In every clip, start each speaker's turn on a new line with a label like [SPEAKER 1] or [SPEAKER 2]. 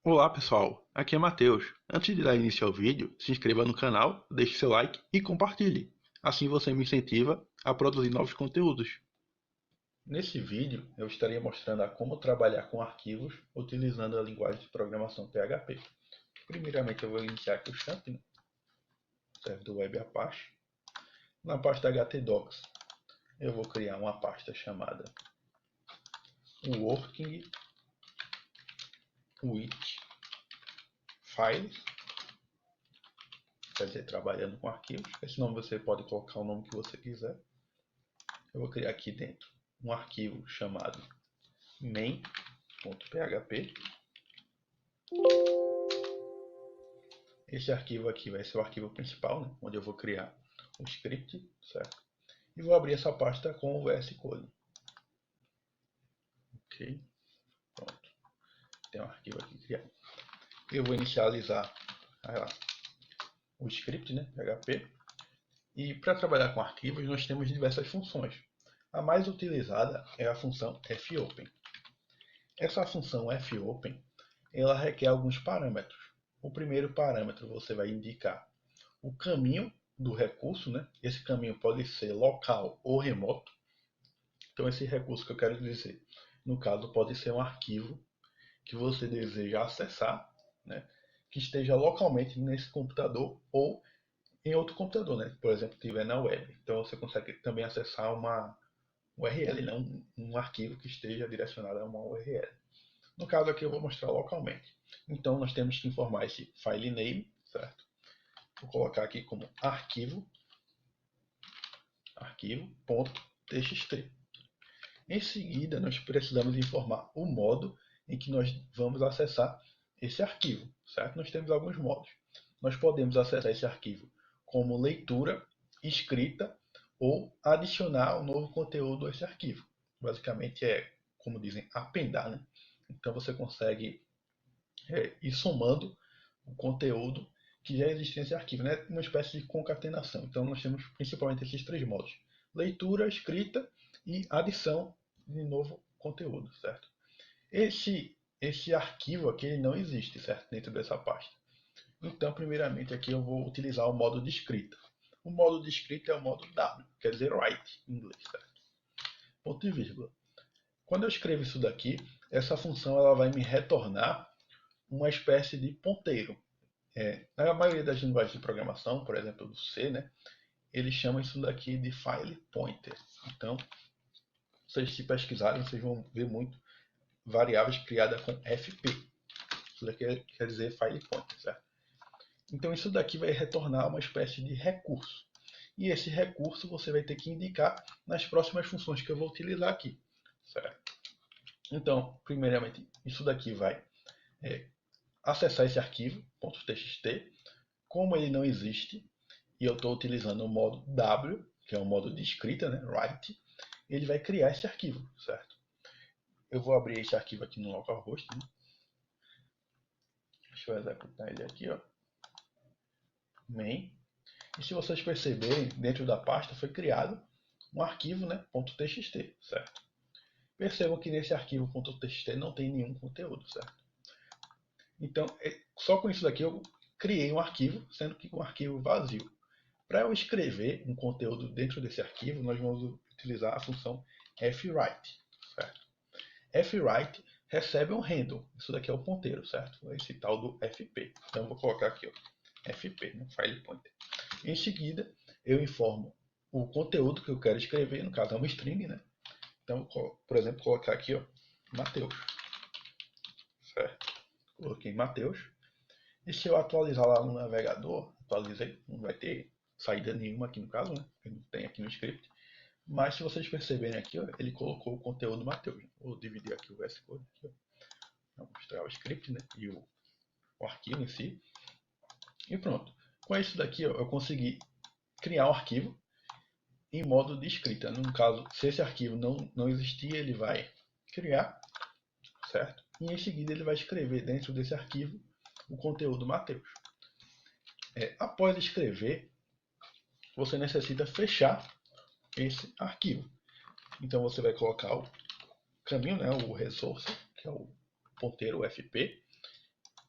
[SPEAKER 1] Olá pessoal, aqui é Matheus. Antes de dar início ao vídeo, se inscreva no canal, deixe seu like e compartilhe. Assim você me incentiva a produzir novos conteúdos. Nesse vídeo eu estaria mostrando a como trabalhar com arquivos utilizando a linguagem de programação PHP. Primeiramente eu vou iniciar aqui o champ, serve do Web Apache. Na pasta htdocs eu vou criar uma pasta chamada Working with Files, quer dizer, trabalhando com arquivos. Esse nome você pode colocar o nome que você quiser. Eu vou criar aqui dentro um arquivo chamado main.php. Esse arquivo aqui vai ser o arquivo principal, né, onde eu vou criar o script, certo? E vou abrir essa pasta com o VS Code. Ok, pronto. Tem um arquivo aqui criado. Eu vou inicializar o script, né, PHP. E para trabalhar com arquivos nós temos diversas funções. A mais utilizada é a função fopen. Essa função fopen ela requer alguns parâmetros. O primeiro parâmetro você vai indicar o caminho do recurso, né? Esse caminho pode ser local ou remoto. Então esse recurso que eu quero dizer, no caso pode ser um arquivo que você deseja acessar, né? Que esteja localmente nesse computador ou em outro computador, né? Por exemplo, estiver na web. Então você consegue também acessar uma URL, né? um arquivo que esteja direcionado a uma URL. No caso aqui eu vou mostrar localmente. Então nós temos que informar esse file name, certo? Vou colocar aqui como arquivo.txt. Em seguida nós precisamos informar o modo em que nós vamos acessar esse arquivo, certo? Nós temos alguns modos. Nós podemos acessar esse arquivo como leitura, escrita ou adicionar um novo conteúdo a esse arquivo. Basicamente é, como dizem, apendar, né? Então você consegue ir somando o conteúdo que já existe nesse arquivo, né? Uma espécie de concatenação. Então nós temos principalmente esses três modos: leitura, escrita e adição de novo conteúdo, certo? Esse arquivo aqui ele não existe, certo? Dentro dessa pasta. Então, primeiramente aqui eu vou utilizar o modo de escrita. O modo de escrita é o modo W, quer dizer write em inglês, certo? Ponto e vírgula. Quando eu escrevo isso daqui, essa função ela vai me retornar uma espécie de ponteiro. Na maioria das linguagens de programação, por exemplo do C, né, eles chamam isso daqui de file pointer. Então, vocês se pesquisarem, vocês vão ver muito variáveis criadas com FP. Isso daqui quer dizer file pointer, certo? Então isso daqui vai retornar uma espécie de recurso. E esse recurso você vai ter que indicar nas próximas funções que eu vou utilizar aqui, certo? Então, primeiramente, isso daqui vai acessar esse arquivo .txt. Como ele não existe, e eu estou utilizando o modo W, que é o modo de escrita, né, write, ele vai criar esse arquivo, certo? Eu vou abrir esse arquivo aqui no localhost, né? Deixa eu executar ele aqui, ó. Main. E se vocês perceberem, dentro da pasta foi criado um arquivo, né, .txt, certo? Percebam que nesse arquivo .txt não tem nenhum conteúdo, certo? Então, só com isso daqui eu criei um arquivo, sendo que um arquivo vazio. Para eu escrever um conteúdo dentro desse arquivo, nós vamos utilizar a função fwrite, certo? Fwrite recebe um handle, isso daqui é o ponteiro, certo? Esse tal do fp. Então eu vou colocar aqui, ó, fp, né? File pointer. Em seguida, eu informo o conteúdo que eu quero escrever, no caso é uma string, né? Então, por exemplo, colocar aqui, ó, Mateus, certo? Coloquei Mateus. E se eu atualizar lá no navegador, atualizei, não vai ter saída nenhuma aqui no caso, né? Porque não tem aqui no script. Mas se vocês perceberem aqui, ó, ele colocou o conteúdo Mateus. Vou dividir aqui o VS Code aqui, ó. Vou mostrar o script, né? E o arquivo em si. E pronto. Com isso daqui, ó, eu consegui criar um arquivo em modo de escrita. No caso, se esse arquivo não existir, ele vai criar, certo? E em seguida ele vai escrever dentro desse arquivo o conteúdo Mateus. Após escrever, você necessita fechar esse arquivo. Então você vai colocar o caminho, né, o resource, que é o ponteiro FP,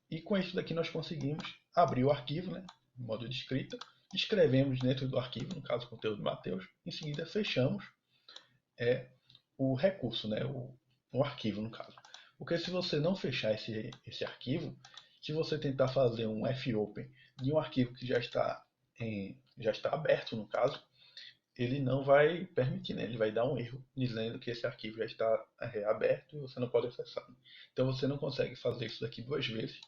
[SPEAKER 1] E com isso daqui nós conseguimos abrir o arquivo, né, no modo de escrita, escrevemos dentro do arquivo, no caso o conteúdo de Mateus, em seguida fechamos o recurso, né, o arquivo no caso. Porque se você não fechar esse arquivo, se você tentar fazer um fopen de um arquivo que já está aberto no caso, ele não vai permitir, né? Ele vai dar um erro dizendo que esse arquivo já está aberto e você não pode acessar. Então você não consegue fazer isso daqui duas vezes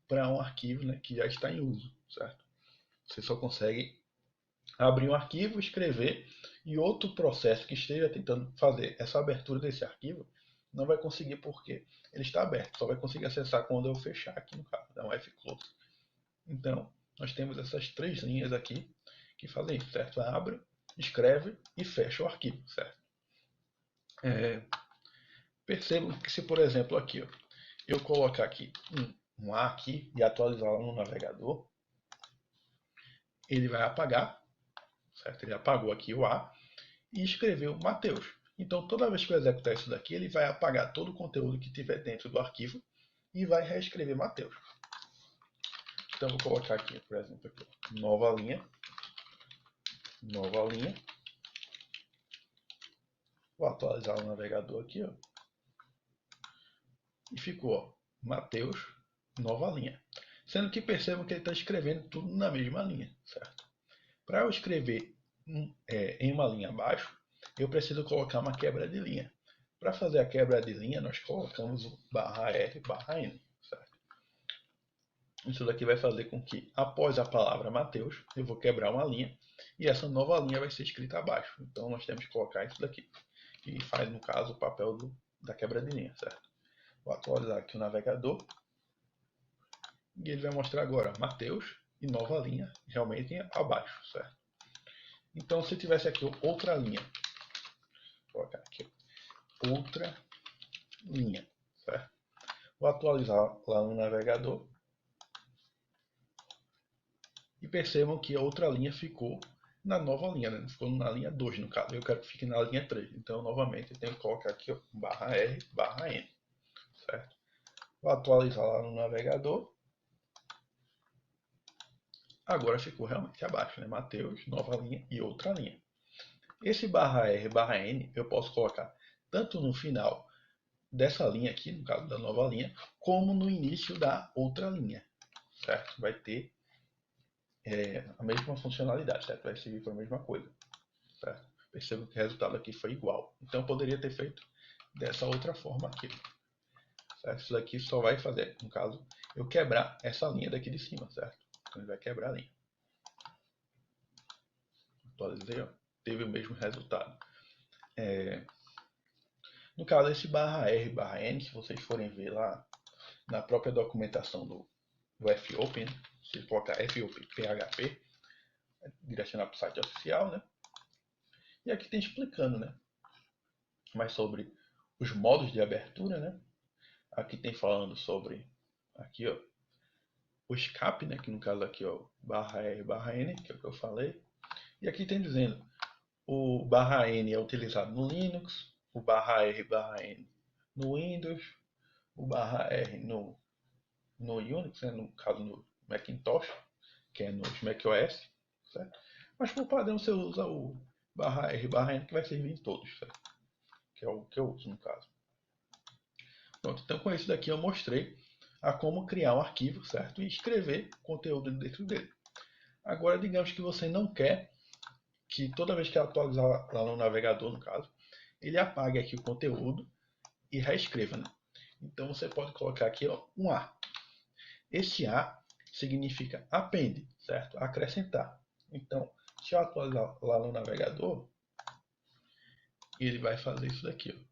[SPEAKER 1] para um arquivo, né, que já está em uso, certo? Você só consegue abrir um arquivo, escrever, e outro processo que esteja tentando fazer essa abertura desse arquivo não vai conseguir porque ele está aberto, só vai conseguir acessar quando eu fechar aqui no caso, dá um Fclose. Então, nós temos essas três linhas aqui que fazem isso, certo? Abre, escreve e fecha o arquivo, certo? Percebam que se, por exemplo, aqui, ó, eu colocar aqui um A aqui e atualizar no navegador, ele vai apagar, certo? Ele apagou aqui o A e escreveu Mateus. Então, toda vez que eu executar isso daqui, ele vai apagar todo o conteúdo que tiver dentro do arquivo e vai reescrever Mateus. Então, vou colocar aqui, por exemplo, aqui, nova linha. Vou atualizar o navegador aqui, ó. E ficou, ó, Mateus, nova linha. Sendo que percebam que ele está escrevendo tudo na mesma linha, certo? Para eu escrever em uma linha abaixo, eu preciso colocar uma quebra de linha. Para fazer a quebra de linha, nós colocamos o /R/N, certo? Isso daqui vai fazer com que, após a palavra Mateus, eu vou quebrar uma linha e essa nova linha vai ser escrita abaixo. Então, nós temos que colocar isso daqui. E faz, no caso, o papel da quebra de linha, certo? Vou atualizar aqui o navegador. E ele vai mostrar agora Mateus e nova linha, realmente abaixo, certo? Então, se tivesse aqui outra linha, vou colocar aqui outra linha, certo? Vou atualizar lá no navegador e percebam que a outra linha ficou na nova linha, né? Ficou na linha 2 no caso, eu quero que fique na linha 3. Então, novamente, eu tenho que colocar aqui /R/N, certo? Vou atualizar lá no navegador. Agora ficou realmente abaixo, né? Mateus, nova linha e outra linha. Esse /R/N eu posso colocar tanto no final dessa linha aqui, no caso da nova linha, como no início da outra linha, certo? Vai ter a mesma funcionalidade, certo? Vai servir para a mesma coisa, certo? Perceba que o resultado aqui foi igual. Então, eu poderia ter feito dessa outra forma aqui, certo? Isso daqui só vai fazer, no caso, eu quebrar essa linha daqui de cima, certo? Então, ele vai quebrar a linha. Atualizei, ó, teve o mesmo resultado. No caso, esse /R/N, se vocês forem ver lá na própria documentação do fopen, se colocar fopen PHP, direcionar para o site oficial, né? E aqui tem explicando, né? Mais sobre os modos de abertura, né? Aqui tem falando sobre aqui, ó, o escape, né? Que no caso aqui, ó, /R/N, que é o que eu falei. E aqui tem dizendo o /N é utilizado no Linux, o /R/N no Windows, o /R no Unix, né? No caso no Macintosh, que é nos macOS, certo? Mas por padrão você usa o /R/N que vai servir em todos, certo? Que é o que eu uso no caso. Pronto, então com isso daqui eu mostrei a como criar um arquivo, certo? E escrever conteúdo dentro dele. Agora, digamos que você não quer que toda vez que atualizar lá no navegador, no caso, ele apague aqui o conteúdo e reescreva, né? Então você pode colocar aqui, ó, um A. Esse A significa append, certo? Acrescentar. Então, se eu atualizar lá no navegador, ele vai fazer isso daqui, ó.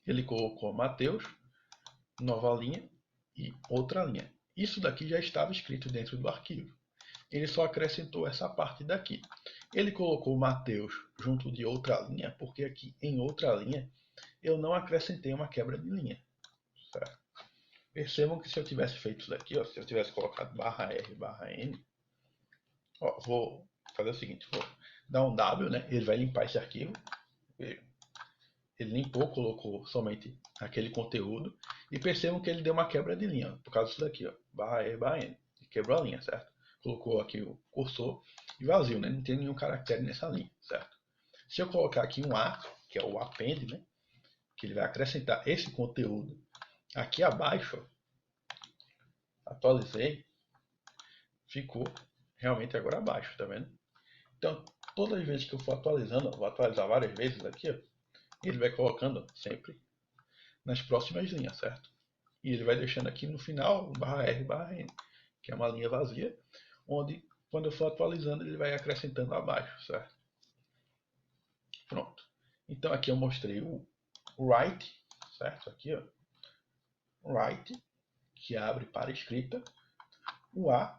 [SPEAKER 1] Ele colocou Mateus, nova linha e outra linha. Isso daqui já estava escrito dentro do arquivo. Ele só acrescentou essa parte daqui. Ele colocou Mateus junto de outra linha, porque aqui em outra linha eu não acrescentei uma quebra de linha, certo? Percebam que se eu tivesse feito isso daqui, ó, se eu tivesse colocado /R/N, ó, vou fazer o seguinte, vou dar um W, né? Ele vai limpar esse arquivo. Ele limpou, colocou somente aquele conteúdo E percebam que ele deu uma quebra de linha, por causa disso daqui, ó, barra E, barra N. Ele quebrou a linha, certo? Colocou aqui o cursor e vazio, né? Não tem nenhum caractere nessa linha, certo? Se eu colocar aqui um A, que é o append, né? Que ele vai acrescentar esse conteúdo aqui abaixo, ó, atualizei, ficou realmente agora abaixo, tá vendo? Então, todas as vezes que eu for atualizando, eu vou atualizar várias vezes aqui, ó, ele vai colocando sempre nas próximas linhas, certo? E ele vai deixando aqui no final barra R, barra N, que é uma linha vazia, onde quando eu for atualizando ele vai acrescentando abaixo, certo? Pronto. Então aqui eu mostrei o write, certo? Aqui, ó, write, que abre para escrita, o A,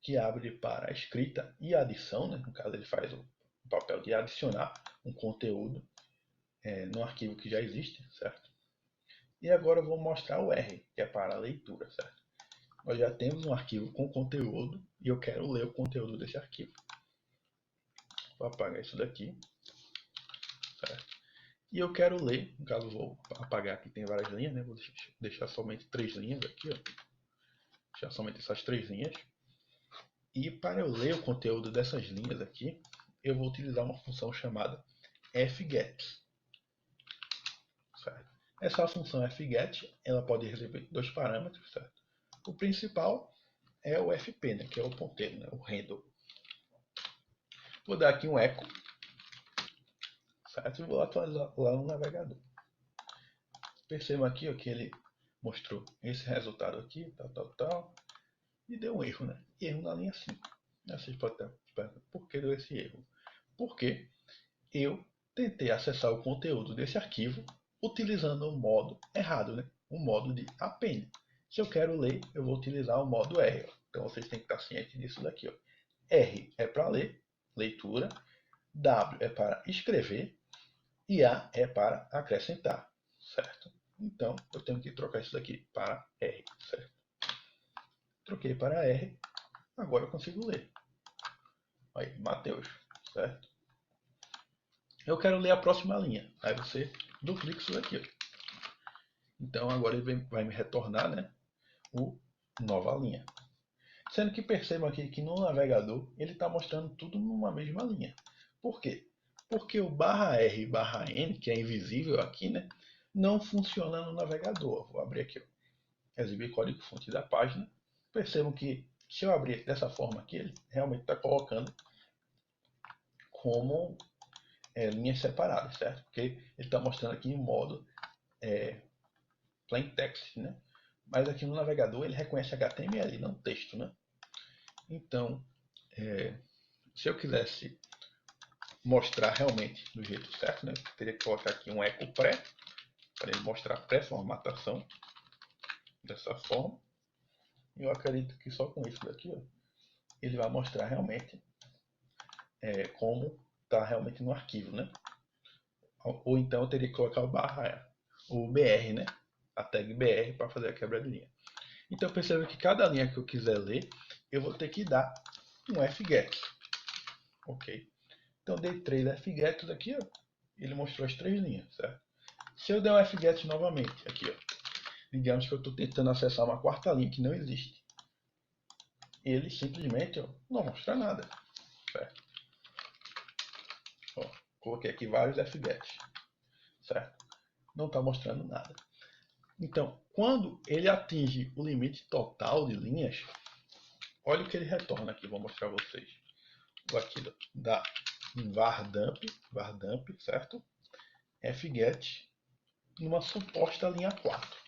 [SPEAKER 1] que abre para escrita e adição, né? No caso ele faz o papel de adicionar um conteúdo no arquivo que já existe, certo? E agora eu vou mostrar o R, que é para a leitura, certo? Nós já temos um arquivo com conteúdo e eu quero ler o conteúdo desse arquivo. Vou apagar isso daqui, certo? E eu quero ler, no caso vou apagar aqui, tem várias linhas, né? Vou deixar somente 3 linhas aqui, ó. Deixar somente essas 3 linhas. E para eu ler o conteúdo dessas linhas aqui, eu vou utilizar uma função chamada fget. Certo? Essa função fget, ela pode receber 2 parâmetros, certo? O principal é o fp, né? Que é o ponteiro, né? O handle. Vou dar aqui um echo, certo? E vou atualizar lá no navegador. Percebam aqui ó, que ele mostrou esse resultado aqui, tal, e deu um erro, né? Erro na linha 5. Vocês podem estar perguntando por que deu esse erro. Porque eu tentei acessar o conteúdo desse arquivo utilizando o modo errado, né? O modo de append. Se eu quero ler, eu vou utilizar o modo R. Ó. Então vocês têm que estar cientes disso daqui. Ó. R é para ler, leitura. W é para escrever. E A é para acrescentar, certo? Então, eu tenho que trocar isso daqui para R, certo? Troquei para R, agora eu consigo ler. Aí, Mateus, certo? Eu quero ler a próxima linha. Aí você duplica isso daqui. Ó. Então, agora ele vai me retornar, né, o nova linha. Sendo que percebam aqui que no navegador ele está mostrando tudo numa mesma linha. Por quê? Porque o barra R e barra N, que é invisível aqui, né, não funciona no navegador. Vou abrir aqui, ó, exibir código-fonte da página. Percebam que se eu abrir dessa forma aqui, ele realmente está colocando como linhas separadas, certo? Porque ele está mostrando aqui em modo plain text, né? Mas aqui no navegador ele reconhece HTML, não texto, né? Então, se eu quisesse mostrar realmente do jeito certo, né? Eu teria que colocar aqui um echo pré, para ele mostrar a pré-formatação, dessa forma. E eu acredito que só com isso daqui, ó, ele vai mostrar realmente como está realmente no arquivo, né? Ou então eu teria que colocar o BR, né? A tag BR para fazer a quebra de linha. Então perceba que cada linha que eu quiser ler, eu vou ter que dar um fget. Ok? Então dei 3 fgets aqui, ó. Ele mostrou as 3 linhas, certo? Se eu der um fget novamente, aqui, ó. Digamos que eu estou tentando acessar uma quarta linha que não existe. Ele simplesmente ó, não mostra nada, certo? Ó, coloquei aqui vários fgets, certo? Não está mostrando nada. Então, quando ele atinge o limite total de linhas, olha o que ele retorna aqui, vou mostrar a vocês. Vou aqui dar vardump, certo? fget numa suposta linha 4.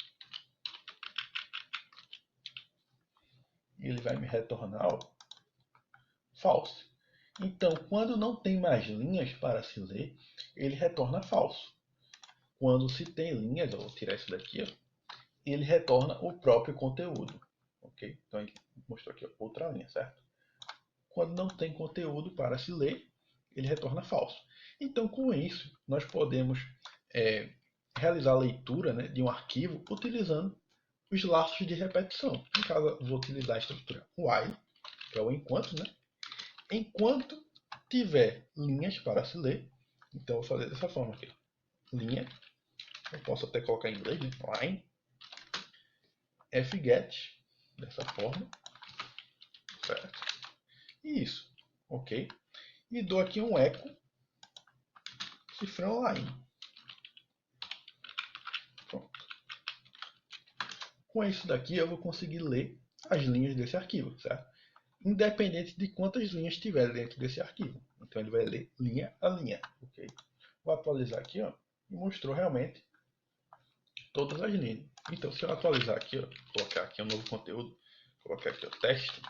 [SPEAKER 1] E ele vai me retornar ó, false. Então, quando não tem mais linhas para se ler, ele retorna falso. Quando se tem linhas, eu vou tirar isso daqui, ó, ele retorna o próprio conteúdo. Ok? Então, ele mostrou aqui ó, outra linha, certo? Quando não tem conteúdo para se ler, ele retorna falso. Então, com isso, nós podemos realizar a leitura né, de um arquivo utilizando os laços de repetição. No caso, eu vou utilizar a estrutura while, que é o enquanto, né? Enquanto tiver linhas para se ler, então eu vou fazer dessa forma aqui. Linha, eu posso até colocar em inglês, né? Line. fget, dessa forma, certo? E isso, ok? E dou aqui um eco cifrão line. Pronto. Com isso daqui eu vou conseguir ler as linhas desse arquivo, certo? Independente de quantas linhas tiver dentro desse arquivo. Então ele vai ler linha a linha, ok? Vou atualizar aqui, ó, e mostrou realmente todas as linhas. Então se eu atualizar aqui, ó, colocar aqui um novo conteúdo, colocar aqui o teste,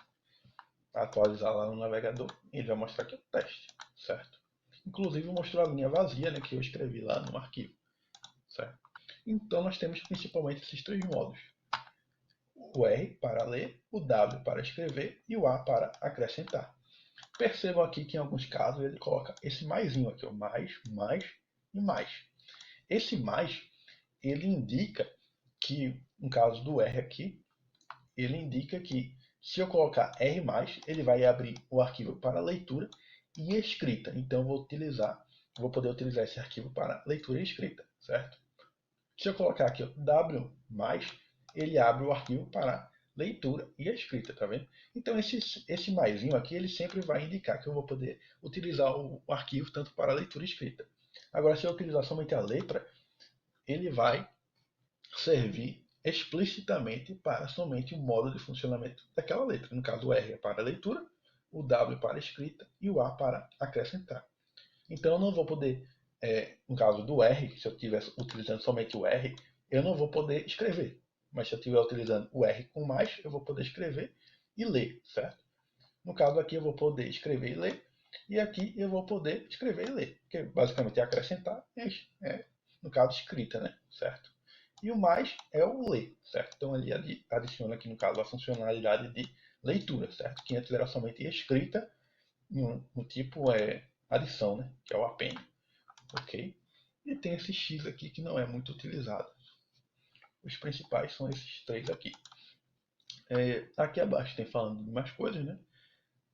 [SPEAKER 1] atualizar lá no navegador, ele vai mostrar aqui o teste, certo? Inclusive mostrou a linha vazia, né, que eu escrevi lá no arquivo, certo? Então nós temos principalmente esses três modos: o R para ler, o W para escrever e o A para acrescentar. Percebam aqui que em alguns casos ele coloca esse maisinho aqui, ó, mais, mais e mais. Esse mais, ele indica que, no caso do R aqui, ele indica que se eu colocar R+, ele vai abrir o arquivo para leitura e escrita. Então vou poder utilizar esse arquivo para leitura e escrita, certo? Se eu colocar aqui ó, W+, ele abre o arquivo para leitura e escrita, tá vendo? Então esse maisinho aqui, ele sempre vai indicar que eu vou poder utilizar o arquivo tanto para leitura e escrita. Agora, se eu utilizar somente a letra, ele vai servir explicitamente para somente o modo de funcionamento daquela letra. No caso, o R é para leitura, o W para escrita e o A para acrescentar. Então eu não vou poder, no caso do R, se eu estiver utilizando somente o R, eu não vou poder escrever. Mas se eu estiver utilizando o R com mais, eu vou poder escrever e ler, certo? No caso aqui eu vou poder escrever e ler, e aqui eu vou poder escrever e ler, que basicamente é acrescentar, no caso escrita, né? Certo? E o mais é o ler, certo? Então ele adiciona aqui no caso a funcionalidade de leitura, certo? Que antes era somente escrita no tipo adição, né? Que é o append, ok? E tem esse X aqui que não é muito utilizado. Os principais são esses três aqui. Aqui abaixo tem falando de mais coisas, né?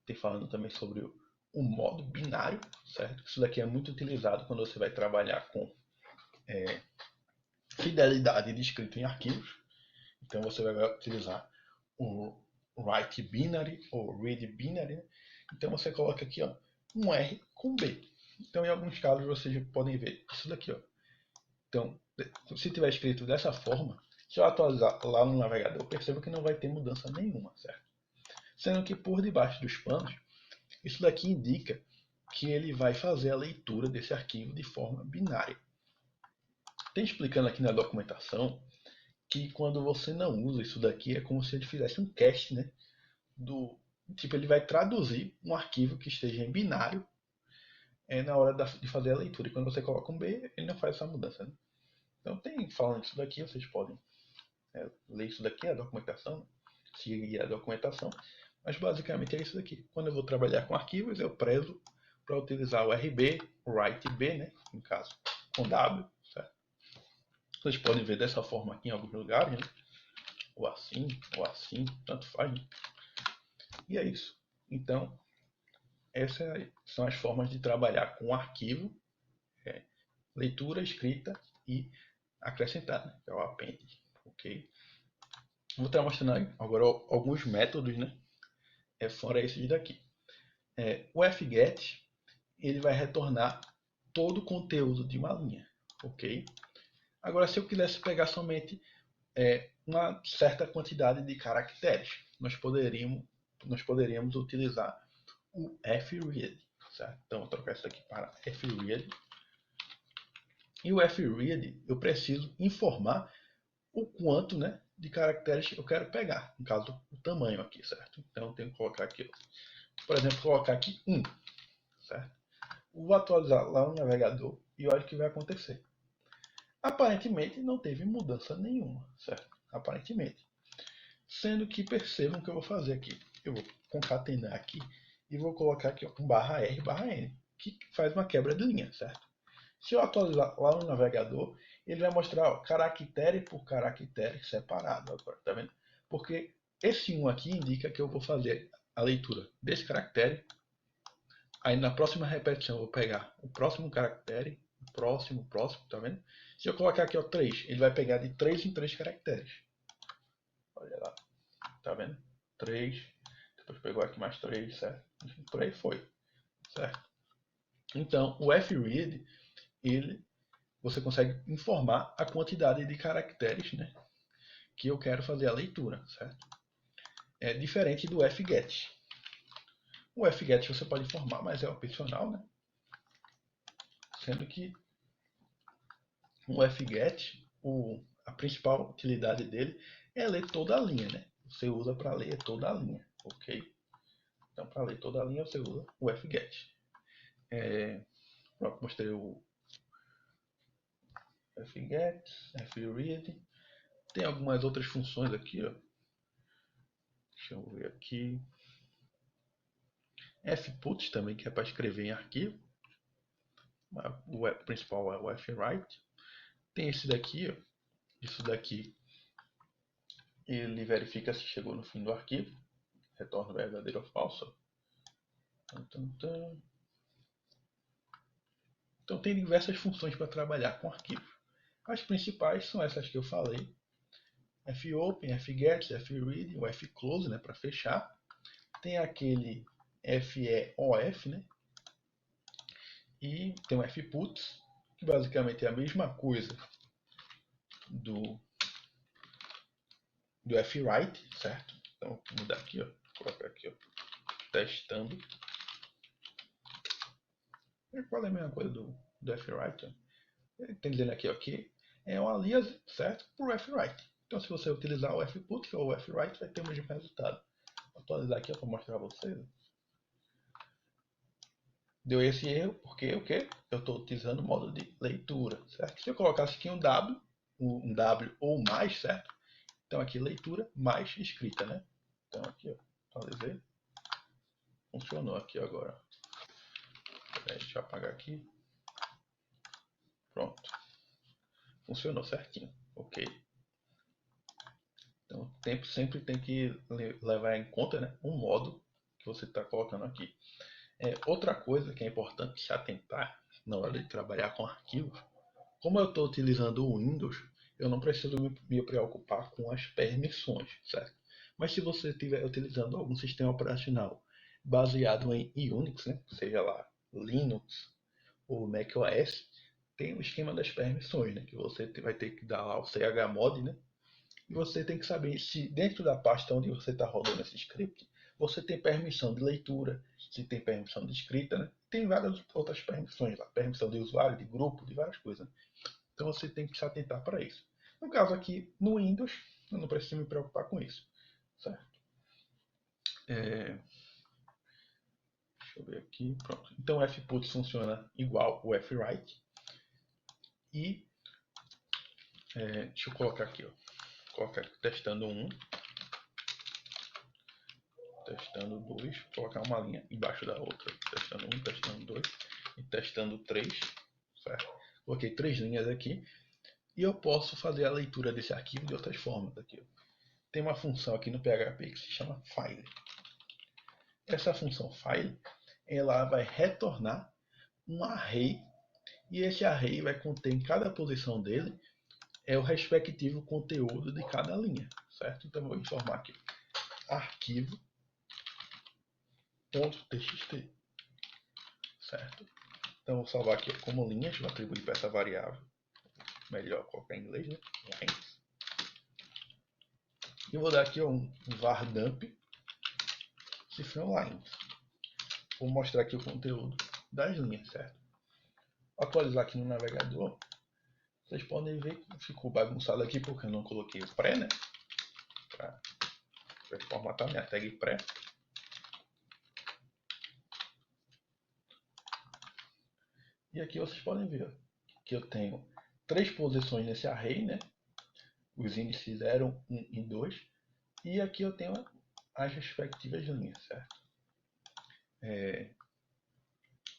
[SPEAKER 1] Tem falando também sobre o modo binário, certo? Isso daqui é muito utilizado quando você vai trabalhar com fidelidade de escrito em arquivos. Então você vai utilizar o write binary ou read binary. Né? Então você coloca aqui ó, um R com B. Então em alguns casos vocês podem ver isso daqui. Ó. Então se tiver escrito dessa forma, se eu atualizar lá no navegador, perceba que não vai ter mudança nenhuma, certo? Sendo que por debaixo dos panos, isso daqui indica que ele vai fazer a leitura desse arquivo de forma binária. Tem explicando aqui na documentação que quando você não usa isso daqui é como se ele fizesse um cast, né? Tipo, ele vai traduzir um arquivo que esteja em binário na hora de fazer a leitura. E quando você coloca um B, ele não faz essa mudança. Né? Então tem falando isso daqui, vocês podem ler isso daqui, a documentação, seguir a documentação. Mas basicamente é isso daqui. Quando eu vou trabalhar com arquivos, eu prezo para utilizar o RB, o write-B, né? No caso, com W, certo? Vocês podem ver dessa forma aqui em alguns lugares, né? Ou assim, tanto faz. Né? E é isso. Então, essas são as formas de trabalhar com arquivo, leitura, escrita e acrescentar, né? Que é o append, ok? Vou estar mostrando agora alguns métodos, né? Fora esses daqui. O fget ele vai retornar todo o conteúdo de uma linha, ok? Agora, se eu quisesse pegar somente uma certa quantidade de caracteres, nós poderíamos utilizar o fread, certo? Então, vou trocar isso aqui para fread. E o fread, eu preciso informar o quanto, né, de caracteres eu quero pegar. No caso, o tamanho aqui, certo? Então, eu tenho que colocar aqui, por exemplo, colocar aqui 1, certo? Vou atualizar lá no navegador e olha o que vai acontecer. Aparentemente não teve mudança nenhuma, certo? Aparentemente. Sendo que percebam o que eu vou fazer aqui. Eu vou concatenar aqui e vou colocar aqui um /R/N, que faz uma quebra de linha, certo? Se eu atualizar lá no navegador, ele vai mostrar ó, caractere por caractere separado. Agora, tá vendo? Porque esse 1 aqui indica que eu vou fazer a leitura desse caractere. Aí na próxima repetição eu vou pegar o próximo caractere, o próximo, tá vendo? Se eu colocar aqui ó, 3, ele vai pegar de 3 em 3 caracteres. Olha lá. Tá vendo? 3. Depois pegou aqui mais 3, certo? Enfim, por aí foi. Certo? Então, o fread, você consegue informar a quantidade de caracteres, né, que eu quero fazer a leitura, certo? É diferente do fget. O fget você pode informar, mas é opcional, né? Sendo que o fget, a principal utilidade dele é ler toda a linha, né? Você usa para ler toda a linha, ok? Então, para ler toda a linha, você usa o fget. Pronto, mostrei o fget, fread. Tem algumas outras funções aqui, ó. Deixa eu ver aqui. Fput também, que é para escrever em arquivo. O principal é o fwrite. Tem esse daqui, ó. Isso daqui, ele verifica se chegou no fim do arquivo. Retorna verdadeiro ou falso. Então tem diversas funções para trabalhar com arquivos. As principais são essas que eu falei. fopen, fget, fread, o fclose, né, para fechar. Tem aquele feof, né? E tem o fputs, que basicamente é a mesma coisa do fwrite, certo? Então, vou mudar aqui, ó, colocar aqui, ó, testando. Qual é a mesma coisa do fwrite? Ele tem dizendo aqui, ó, que é uma alias, certo, para o fwrite. Então, se você utilizar o fput ou o fwrite, vai ter o mesmo resultado. Vou atualizar aqui para mostrar a vocês. Deu esse erro porque o quê? Eu estou utilizando o modo de leitura, certo? Se eu colocasse aqui um W ou mais, certo? Então aqui leitura mais escrita, né? Então aqui, ó, atualizei. Funcionou aqui agora. Deixa eu apagar aqui. Pronto. Funcionou certinho. Ok. Então sempre tem que levar em conta, né, o modo que você está colocando aqui. Outra coisa que é importante se atentar na hora de trabalhar com arquivos, como eu estou utilizando o Windows, eu não preciso me preocupar com as permissões, certo? Mas se você estiver utilizando algum sistema operacional baseado em Unix, né, seja lá Linux ou macOS, tem o esquema das permissões, né, que você vai ter que dar lá o chmod, né, e você tem que saber se dentro da pasta onde você está rodando esse script, você tem permissão de leitura, se tem permissão de escrita, né? Tem várias outras permissões lá, permissão de usuário, de grupo, de várias coisas. Então você tem que se atentar para isso. No caso aqui, no Windows, eu não preciso me preocupar com isso, certo? Deixa eu ver aqui, pronto. Então o fput funciona igual o fwrite. E deixa eu colocar aqui, ó. Colocar aqui, testando 1, testando 2, colocar uma linha embaixo da outra, testando 1, testando 2 e testando 3, certo? Coloquei 3 linhas aqui e eu posso fazer a leitura desse arquivo de outras formas aqui. Tem uma função aqui no PHP que se chama file. Essa função file, ela vai retornar um array e esse array vai conter em cada posição dele o respectivo conteúdo de cada linha, certo? Então eu vou informar aqui arquivo.txt, certo? Então vou salvar aqui como linhas, vou atribuir para essa variável, melhor colocar em inglês, né? Lines. E vou dar aqui um var dump cifrão lines. Vou mostrar aqui o conteúdo das linhas, certo? Atualizar aqui no navegador, vocês podem ver que ficou bagunçado aqui porque eu não coloquei o pré, né? Para formatar minha tag pré. E aqui vocês podem ver que eu tenho 3 posições nesse array, né? Os índices 0, 1 e 2. E aqui eu tenho as respectivas linhas, certo?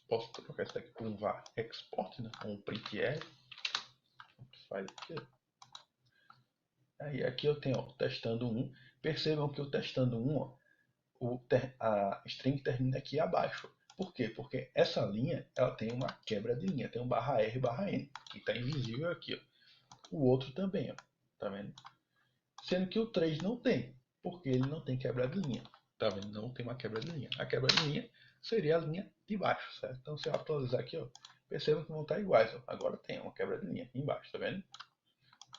[SPEAKER 1] Posso trocar isso aqui por um var export, né? Um printl. Faz aqui. Aí aqui eu tenho, ó, testando 1. Percebam que o testando 1, ó, a string termina aqui abaixo. Por quê? Porque essa linha ela tem uma quebra de linha, tem um /r/n, que está invisível aqui. Ó. O outro também, ó, tá vendo? sendo que o 3 não tem, porque ele não tem quebra de linha. Tá vendo? Não tem uma quebra de linha. A quebra de linha seria a linha de baixo, certo? Então, se eu atualizar aqui, ó, percebam que vão estar iguais. Ó. Agora tem uma quebra de linha aqui embaixo, tá vendo?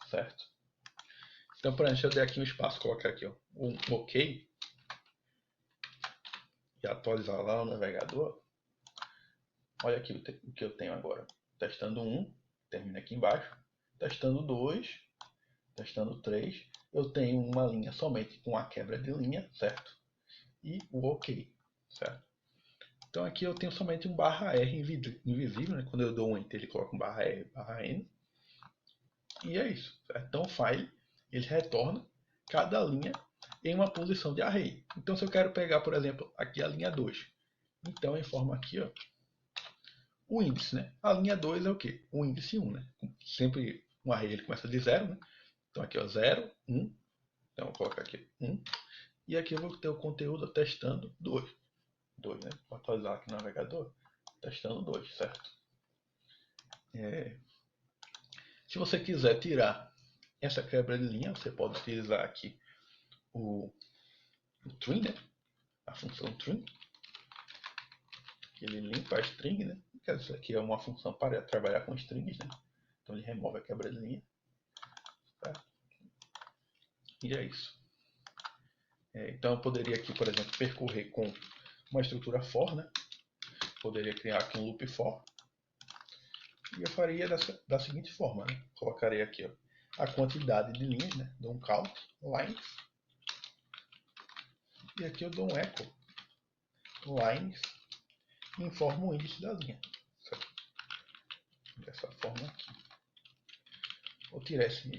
[SPEAKER 1] Certo? Então, por exemplo, se eu der aqui um espaço, colocar aqui ó, um OK e atualizar lá no navegador, olha aqui o que eu tenho agora. Testando 1, termina aqui embaixo. Testando 2, testando 3, eu tenho uma linha somente com a quebra de linha, certo? E o OK, certo? Então aqui eu tenho somente um /R invisível, né? Quando eu dou um Enter ele coloca um /R, /N. E é isso, certo? Então o file, ele retorna cada linha em uma posição de array. Então se eu quero pegar, por exemplo, aqui a linha 2, então eu informo aqui, ó, o índice, né? A linha 2 é o quê? O índice 1, né? Sempre um array ele começa de 0, né? Então aqui, ó, 0, 1. Então eu vou colocar aqui 1. E aqui eu vou ter o conteúdo testando 2. 2, né? Vou atualizar aqui no navegador, testando 2, certo? Se você quiser tirar essa quebra de linha, você pode utilizar aqui o trim, né? A função trim, que ele limpa a string, né? Isso aqui é uma função para trabalhar com strings, né? Então ele remove a quebra de linha. Tá? E é isso. Então eu poderia aqui, por exemplo, percorrer com uma estrutura for, né? Poderia criar aqui um loop for. E eu faria da seguinte forma, né? Colocaria aqui ó, a quantidade de linhas, né? Dou um count, lines. E aqui eu dou um echo, lines, e informo o índice da linha. Certo? Dessa forma aqui. Vou tirar isso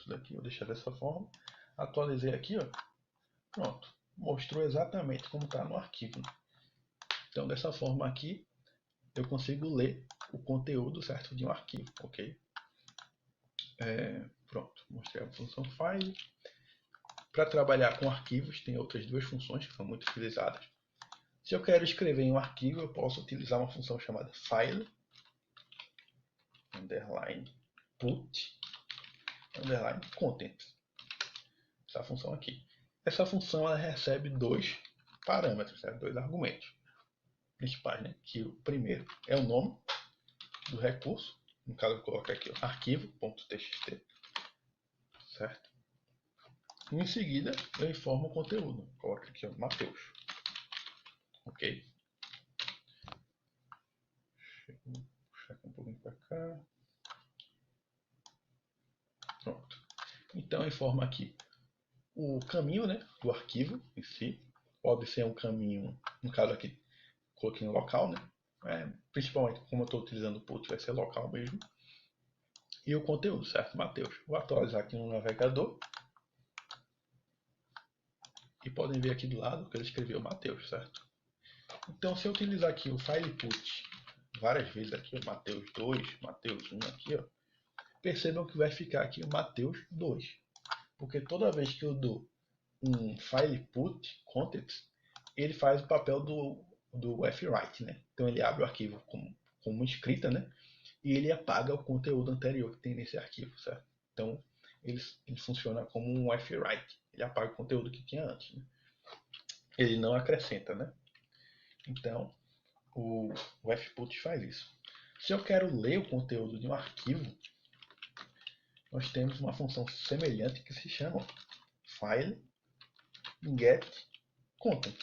[SPEAKER 1] daqui, vou deixar dessa forma. Atualizei aqui, ó. Pronto. Mostrou exatamente como está no arquivo. Então, dessa forma aqui, eu consigo ler o conteúdo certo de um arquivo, ok? Pronto, mostrei a função file. Para trabalhar com arquivos, tem outras duas funções que são muito utilizadas. Se eu quero escrever em um arquivo, eu posso utilizar uma função chamada file, underline put, underline content. Essa função aqui. Essa função ela recebe dois parâmetros, certo? Dois argumentos principais, né? Que o primeiro é o nome do recurso, no caso eu coloco aqui arquivo.txt, certo? E em seguida eu informo o conteúdo, coloco aqui Mateus, ok? Vou puxar um pouquinho para cá, pronto. Então eu informo aqui o caminho, né, do arquivo em si, pode ser um caminho, no caso aqui coloquei no local, né? Principalmente como eu estou utilizando o put, vai ser local mesmo. E o conteúdo, certo, Mateus? Vou atualizar aqui no navegador. E podem ver aqui do lado que ele escreveu Mateus, certo? Então, se eu utilizar aqui o file put várias vezes aqui, o Mateus 2, Mateus 1 aqui, ó, percebam que vai ficar aqui o Mateus 2. Porque toda vez que eu dou um file put context, ele faz o papel do fwrite, né? Então ele abre o arquivo como escrita, né? E ele apaga o conteúdo anterior que tem nesse arquivo, certo? Então ele funciona como um fwrite, ele apaga o conteúdo que tinha antes, né? Ele não acrescenta, né? Então o fput faz isso. Se eu quero ler o conteúdo de um arquivo, nós temos uma função semelhante que se chama file get content,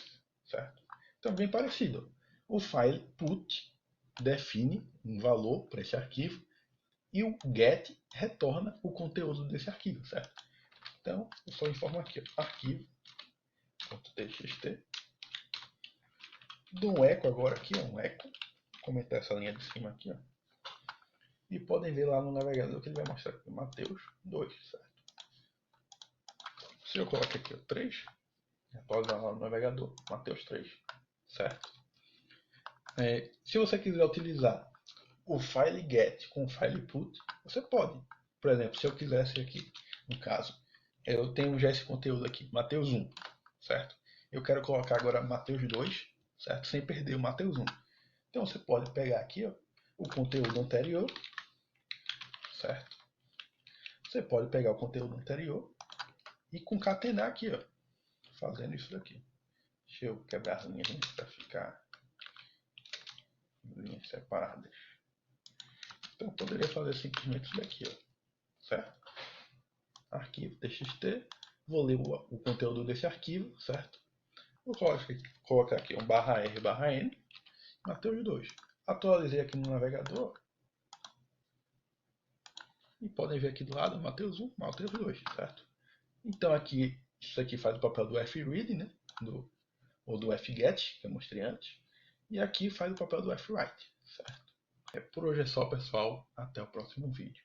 [SPEAKER 1] certo? Então, bem parecido. O file put define um valor para esse arquivo e o get retorna o conteúdo desse arquivo, certo? Então, eu só informo aqui, arquivo.txt. Dou um eco agora aqui, um eco. Vou comentar essa linha de cima aqui, ó. E podem ver lá no navegador que ele vai mostrar aqui, Mateus 2, certo? Se eu colocar aqui, ó, 3, pode dar lá no navegador, Mateus 3, certo? Se você quiser utilizar o file get com o file put, você pode. Por exemplo, se eu quisesse aqui, no caso, eu tenho já esse conteúdo aqui, Mateus 1, certo? Eu quero colocar agora Mateus 2, certo? Sem perder o Mateus 1. Então você pode pegar aqui ó, o conteúdo anterior, certo? Você pode pegar o conteúdo anterior e concatenar aqui, ó, fazendo isso daqui. Deixa eu quebrar as linhas para ficar linhas separadas. Então eu poderia fazer simplesmente isso daqui, ó, certo? Arquivo txt, vou ler o conteúdo desse arquivo, certo? Vou colocar aqui um /r/n, Mateus 2. Atualizei aqui no navegador e podem ver aqui do lado Mateus 1, Mateus 2, certo? Então aqui, isso aqui faz o papel do fread, né? Ou do fget, que eu mostrei antes. E aqui faz o papel do fwrite, certo? Por hoje é só, pessoal. Até o próximo vídeo.